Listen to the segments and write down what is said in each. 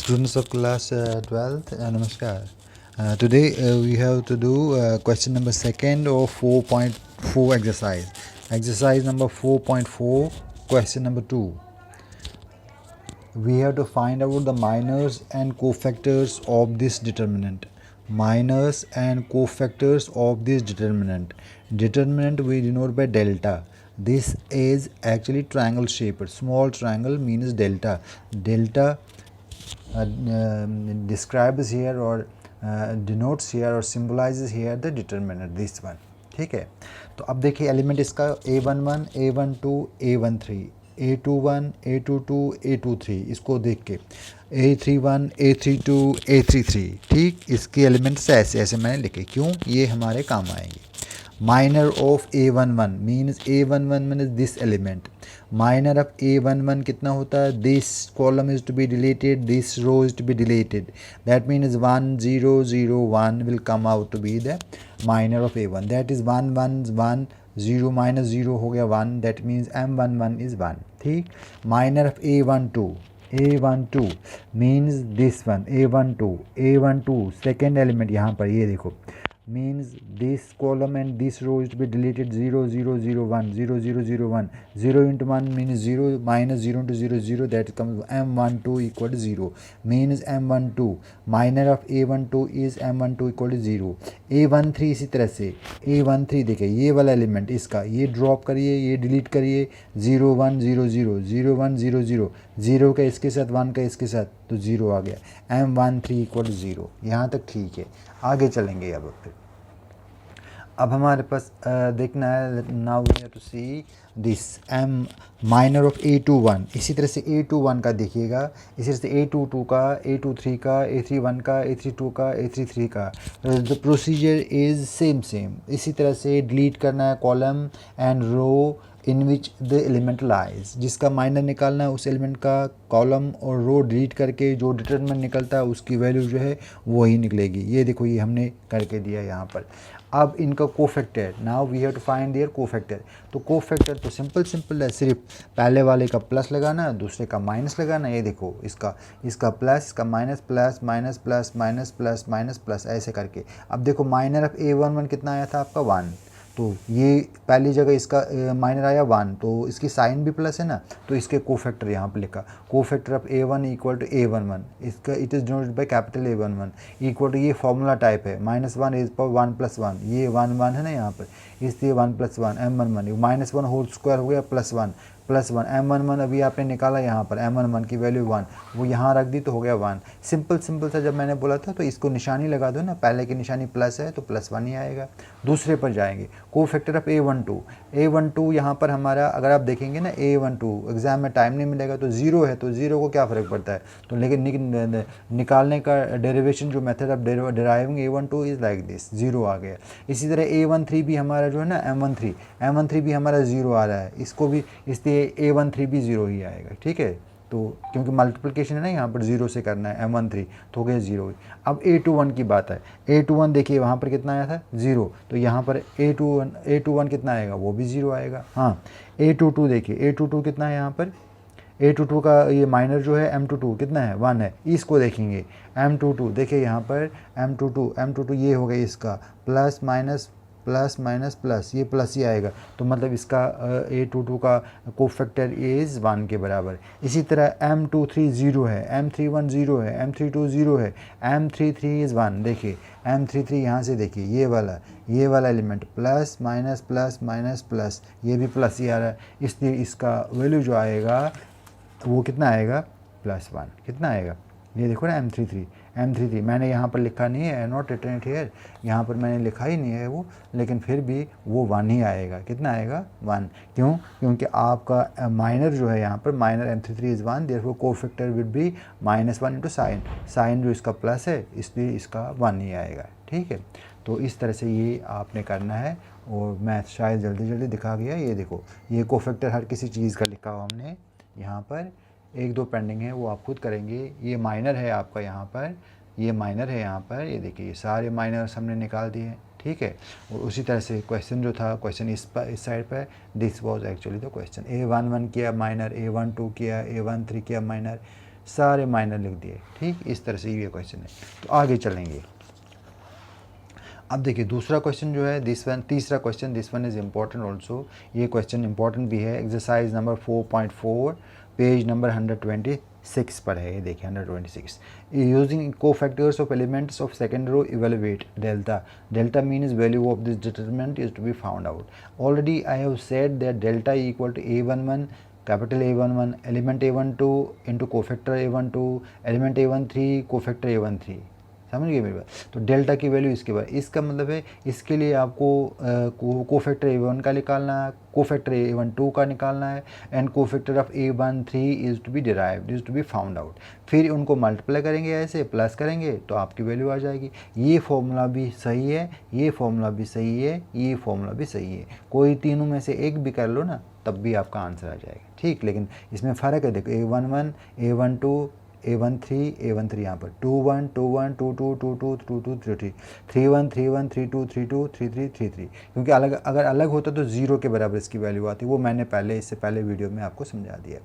Students of class 12th, Namaskar. Today we have to do question number second of 4.4 exercise. Exercise number 4.4, question number 2. We have to find out the minors and cofactors of this determinant. Minors and cofactors of this determinant. Determinant we denote by delta. This is actually triangle shaped. Small triangle means delta. Delta describes here or denotes here or symbolizes here the determinant, this one. ठीक है, तो अब देखिए element इसका a11, a12, a13, a21, a22, a23, इसको देख के a31, a32, a33, ठीक, इसके एलिमेंट्स ऐसे ऐसे मैंने लिखे, क्यों, ये हमारे काम आएंगे. Minor of a11 means a11 means this element. Minor of a11 कितना होता है, this column is to be deleted, this row is to be deleted. That means 1 0 0 1 will come out to be the minor of a1. That is 1 1 1 0 minus 0 हो गया 1. That means m11 is 1. ठीक. Minor of a12 means this one, a12 second element यहाँ पर ये देखो, means this column and this row is to be deleted 0 0 0 1 0 0 0 1 0 into 1 means 0 minus 0 into 0 0, that comes m12 equal to 0 means m12 minor of a12 is m12 equal to 0. a13 इसी तरह से a13 देखिए ये वाला एलिमेंट इसका ये drop करिए, ये डिलीट करिए, 0 1 0 0 0 1 0 0 0 का इसके साथ 1 का इसके साथ तो 0 आ गया, m13 इक्वल टू 0. यहाँ तक ठीक है, आगे चलेंगे. अब हमारे पास देखना है, now we have to see this m minor of a21. इसी तरह से a21 का देखिएगा, इसी तरह से a22 का, a23 का, a31 का, a32 का, a33 का. The procedure is same. इसी तरह से डिलीट करना है column and row in which the element lies. जिसका माइनर निकालना है उस एलिमेंट का कॉलम और रो डिलीट करके जो डिटरमिनेंट निकलता है उसकी वैल्यू जो है वही निकलेगी. ये देखो ये हमने करके दिया यहाँ पर. अब इनका cofactor, now we have to find their cofactor. तो कोफैक्टर तो सिंपल है, सिर्फ पहले वाले का प्लस लगाना है, दूसरे का माइनस लगाना है. ये देखो इसका प्लस, इसका minus, plus minus plus minus plus minus plus ऐसे करके. अब देखो माइनर ऑफ a11 कितना आया था आपका 1, तो ये पहली जगह इसका माइनर आया 1, तो इसकी साइन भी प्लस है ना, तो इसके कोफैक्टर यहाँ पे लिखा, cofactor of a1 equal to a11. इसका it is denoted by capital A11 equal to, ये फॉर्मूला टाइप है, -1 इज पर 1 + 1, ये 1 1 है ना यहाँ पर, इसलिए 1 + 1 m11 -1 होल स्क्वायर हो गया +1 m11 अभी आपने निकाला यहाँ पर, m11 की वैल्यू 1, वो यहाँ रख दी तो हो गया 1. सिंपल सा जब मैंने बोला था तो इसको निशानी लगा दो ना, पहले की निशानी प्लस है तो +1 ही आएगा. दूसरे पर जाएंगे, कोफैक्टर ऑफ a12 यहाँ पर हमारा अगर आप देखेंगे ना a12 एग्जाम में टाइम नहीं मिलेगा तो 0 है, तो 0 को क्या फ़र्क पड़ता है, तो लेकिन निकालने का डेरिवेशन जो method of deriving a12 is like this, 0 आ गया. इसी तरह a13 भी हमारा जो है ना m13 भी हमारा 0 आ रहा है, इसको भी इसलिए a13 भी 0 ही आएगा. ठीक है, तो क्योंकि मल्टीप्लिकेशन है ना यहाँ पर 0 से करना है, m13 तो हो गया 0. अब a21 की बात है, a21 देखिए वहाँ पर कितना आया था 0, तो यहाँ पर a21 कितना आएगा, वो भी 0 आएगा. हाँ, a22 देखिए, a22 कितना है यहाँ पर, a22 का ये माइनर जो है m22 कितना है 1 है. इसको देखेंगे m22, देखिए यहाँ पर m22 ये हो गया इसका plus minus plus minus plus, ये प्लस ही आएगा, तो मतलब इसका a22 का कोफैक्टर इज़ 1 के बराबर. इसी तरह m23 0 है, m31 0 है, m32 0 है, m33 इज़ 1. देखिए m33 यहाँ से देखिए ये वाला element plus minus plus minus plus, ये भी प्लस ही आ रहा है, इसलिए इसका वैल्यू जो आएगा वो कितना आएगा, +1. कितना आएगा, ये देखो ना m33 मैंने यहाँ पर लिखा नहीं है, नॉट रिटन इट हियर, यहाँ पर मैंने लिखा ही नहीं है वो, लेकिन फिर भी वो 1 ही आएगा. कितना आएगा, 1. क्यों, क्योंकि आपका माइनर जो है यहाँ पर minor m33 is 1, therefore cofactor will be -1 into sine जो इसका प्लस है इसलिए इसका 1 ही आएगा. ठीक है, तो इस तरह से ये आपने करना है, और मैं शायद जल्दी दिखा गया. ये देखो ये कोफैक्टर हर किसी चीज़ का लिखा हुआ हमने यहाँ पर, 1-2 पेंडिंग है वो आप खुद करेंगे. ये माइनर है आपका यहाँ पर, ये माइनर है यहाँ पर, ये देखिए ये सारे माइनर्स हमने निकाल दिए हैं. ठीक है, और उसी तरह से क्वेश्चन जो था, क्वेश्चन इस साइड पर, this was actually the question. a11 किया माइनर, a12 किया, a13 किया माइनर. सारे माइनर लिख दिए। ठीक, इस तरह से ये क्वेश्चन है। तो आगे चलेंगे। अब देखिए दूसरा क्वेश्चन जो है दिस वन, तीसरा question, this one is important also. ये क्वेश्चन इंपॉर्टेंट भी है। एक्सरसाइज नंबर 4.4 पेज नंबर 126 पर है। ये देखिए 126। Using cofactors of elements of second row evaluate delta. Delta means value of this determinant is to be found out. Already I have said that delta equal to A11 capital A11 element A12 into cofactor A12 element A13 cofactor A13। समझ गए मेरी बात। तो delta की value इसके बाद, इसका मतलब है इसके लिए आपको कोफैक्टर A1 का निकालना है, कोफैक्टर A12 का निकालना है, and cofactor of A13 is to be derived, is to be found out. फिर उनको मल्टीप्लाई करेंगे, ऐसे प्लस करेंगे तो आपकी वैल्यू आ जाएगी। ये फॉर्मूला भी सही है, ये फॉर्मूला भी सही है, ये फॉर्मूला भी सही है। कोई तीनों में से एक भी कर लो ना, तब भी आपका आंसर आ जाएगा। ठीक, लेकिन इसमें फ़र्क है। देखो A11 A12 A13 A13 यहाँ पर 21 21 22 22 22 33 31 31 32 32 33 33, क्योंकि अगर अलग होता तो 0 के बराबर इसकी वैल्यू आती। वो मैंने इससे पहले वीडियो में आपको समझा दिया।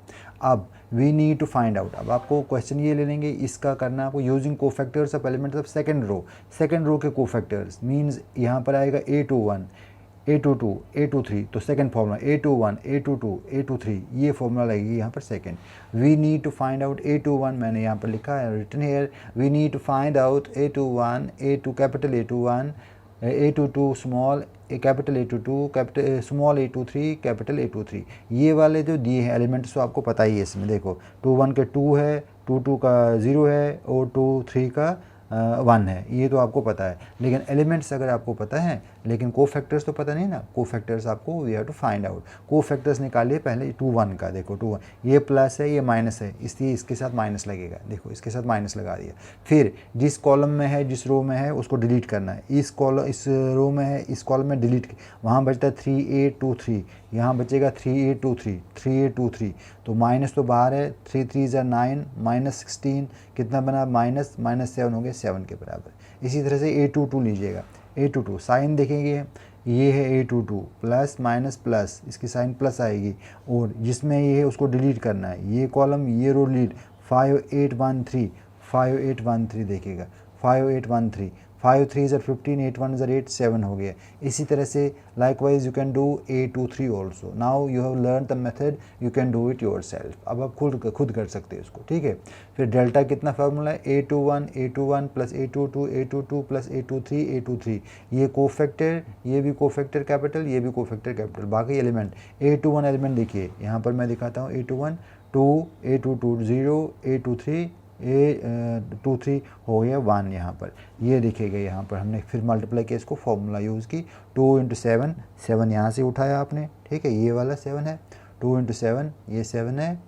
अब we need to find out. अब आपको क्वेश्चन ये ले लेंगे, इसका करना आपको using cofactors of elements of second row के कोफैक्टर्स मीन्स यहाँ पर आएगा A21 A22 A23, तो second formula A21 A22 A23, ये फार्मूला लगेगी यहाँ पर second. We need to find out A21, मैंने यहाँ पर लिखा है written here. We need to find out A21 A2 capital A21 A22 small capital A22 capital small A23 capital A23। ये वाले जो दिए हैं एलिमेंट्स तो आपको पता ही है। इसमें देखो 21 के 2 है, 22 का 0 है और 23 का 1 है, ये तो आपको पता है। लेकिन एलिमेंट्स अगर आपको पता है, लेकिन कोफैक्टर्स तो पता नहीं ना। कोफैक्टर्स आपको we have to find out. Cofactors निकालिए पहले 21 का। देखो 21, ये प्लस है ये माइनस है, इसलिए इसके साथ माइनस लगेगा। देखो इसके साथ माइनस लगा दिया। फिर जिस कॉलम में है, जिस रो में है, उसको डिलीट करना है। इस रो में है, इस कॉलम में डिलीट, वहाँ बचता है 3823, यहाँ बचेगा 3823 तो माइनस तो बाहर है। 3 3 9 -16 कितना बना, -7 हो गया 7 के बराबर। इसी तरह से A22 लीजिएगा। A22 साइन देखेंगे, ये है A22 प्लस माइनस प्लस, इसकी साइन प्लस आएगी, और जिसमें ये है उसको डिलीट करना है। ये कॉलम ये रो डिलीट। 5813 देखिएगा 5813 5 3 15 8 1 8 7 हो गया। इसी तरह से likewise you can do A23 also. Now you have learn the method, you can do it your self. अब आप खुद कर सकते हैं इसको। ठीक है, फिर डेल्टा कितना फार्मूला है, A21 plus A22 plus A23 ये कोफैक्टर, ये भी कोफैक्टर कैपिटल, ये भी कोफैक्टर कैपिटल। बाकी एलिमेंट A21 एलिमेंट देखिए यहाँ पर मैं दिखाता हूँ। A21 2 A22 0 A23 A23 हो गया 1 यहाँ पर। ये दिखेगा यहाँ पर हमने फिर मल्टीप्लाई किया, इसको फॉर्मूला यूज़ की। 2 × 7 7 यहाँ से उठाया आपने। ठीक है, ये वाला 7 है। 2 × 7 ये 7 है।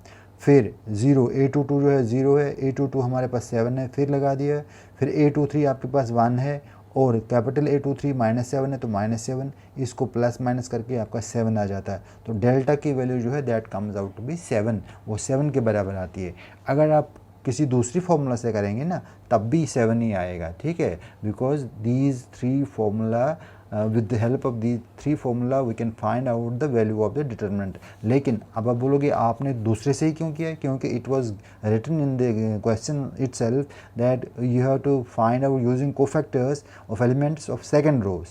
फिर 0 A22 जो है 0 है, A22 हमारे पास 7 है, फिर लगा दिया। फिर A23 आपके पास 1 है, और कैपिटल A23 -7 है तो -7, इसको प्लस माइनस करके आपका 7 आ जाता है। तो डेल्टा की वैल्यू जो है that comes out to be 7, वो 7 के बराबर आती है। अगर आप किसी दूसरी फार्मूला से करेंगे ना, तब भी 7 ही आएगा। ठीक है, because these 3 formula with the help of these 3 formula we can find out the value of the determinant। लेकिन अब आप बोलोगे आपने दूसरे से ही क्यों किया है, क्योंकि it was written in the question itself that you have to find out using cofactors of elements of second row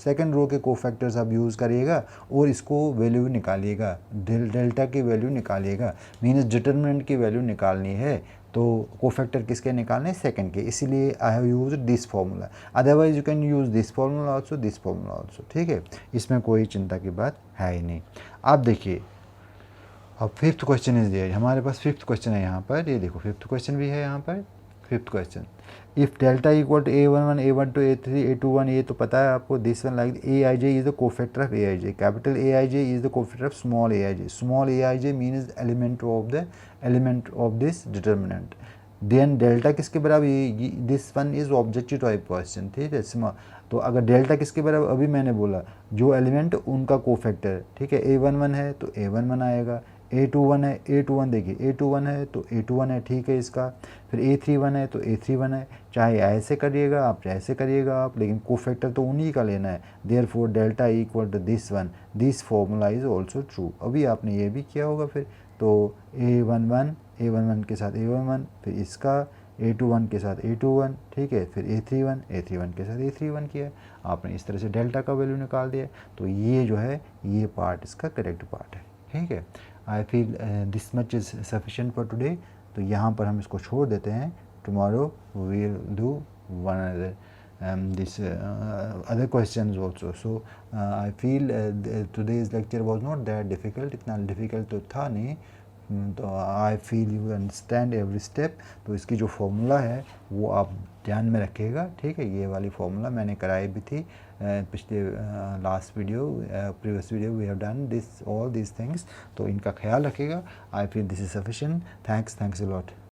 के cofactors आप यूज़ करिएगा और इसको वैल्यू निकालिएगा, डेल्टा की वैल्यू निकालिएगा। मीन्स डिटरमिनेंट की वैल्यू निकालनी है, तो कोफैक्टर किसके निकालने, सेकंड के। इसीलिए I have use this formula. Otherwise you can use this formula also, this formula also. ठीक है, इसमें कोई चिंता की बात है ही नहीं। आप देखिए, अब 5th क्वेश्चन इज देयर। हमारे पास 5th क्वेश्चन है यहाँ पर। ये देखो 5th क्वेश्चन भी है यहाँ पर। 5th question, if delta equal to A11 A12 A3 A21, ये तो पता है आपको। This one like Aij is the cofactor of Aij, capital Aij is the cofactor of small Aij। Small Aij means element of this determinant. Then delta किसके बराबर, this one is objective type question. ठीक है, तो अगर delta किसके बराबर, अभी मैंने बोला जो एलिमेंट उनका कोफैक्टर। ठीक है, A11 है तो A11 आएगा, A21 है, A21 देखिए A21 है तो A21 है। ठीक है, इसका फिर A31 है तो A31 है। चाहे ऐसे करिएगा आप, चाहे ऐसे करिएगा आप, लेकिन कोफैक्टर तो उन्हीं का लेना है। Therefore delta equal to this one, this formula is also true. अभी आपने ये भी किया होगा, फिर तो A11 के साथ A11, फिर इसका A21 के साथ A21, ठीक है, फिर A31 के साथ A31 किया, आपने इस तरह से डेल्टा का वैल्यू निकाल दिया। तो ये जो है ये पार्ट इसका करेक्ट पार्ट है, ठीक है। I feel this much is sufficient for today. तो यहाँ पर हम इसको छोड़ देते हैं। Tomorrow we will do one other this other questions also. So I feel today's lecture was not that difficult, इतना difficult तो था नहीं। तो I feel you understand every step. तो इसकी जो फॉर्मूला है वो आप ध्यान में रखिएगा, ठीक है। ये वाली फॉर्मूला मैंने कराई भी थी पिछले last video, previous video we have done this all these things. तो इनका ख्याल रखिएगा। I feel this is sufficient. Thanks a lot.